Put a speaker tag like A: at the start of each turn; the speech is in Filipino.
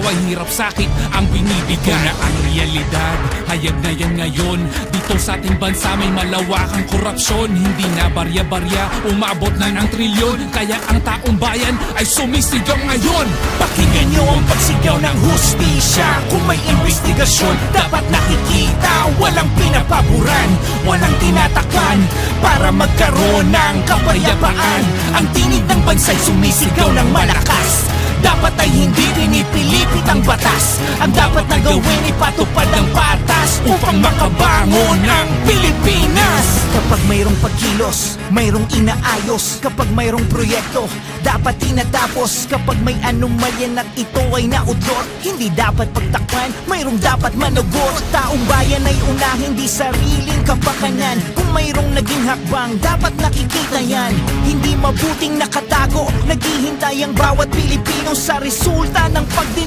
A: ay hirap sakit ang binibigay. Na ang realidad, hayag na yan ngayon. Dito sa ating bansa may malawakang korupsyon. Hindi na barya-barya, umabot na ng trilyon. Kaya ang taong bayan ay sumisigaw ngayon.
B: Pakinggan nyo ang pagsigaw ng hustisya. Kung may investigasyon, dapat nakikita. Walang pinapaboran, walang tinatakpan, para magkaroon ng kapayapaan. Ang tinig ng bansa'y sumisigaw ng malakas. Dapat ay hindi pinipilipit ang batas. Ang dapat na gawin ay patupad ang patas upang makabangon ang Pilipinas. Kapag mayroong pagkilos, mayroong inaayos. Kapag mayroong proyekto, dapat tinatapos. Kapag may anomalyan at ito ay naudlot, hindi dapat pagtakpan, mayroong dapat managot. Taong bayan ay una, hindi sariling kapakanan. Kung mayroong naging hakbang, dapat nakikita yan. Hindi mabuting nakatago, naghihintay ang bawat Pilipino sa resulta ng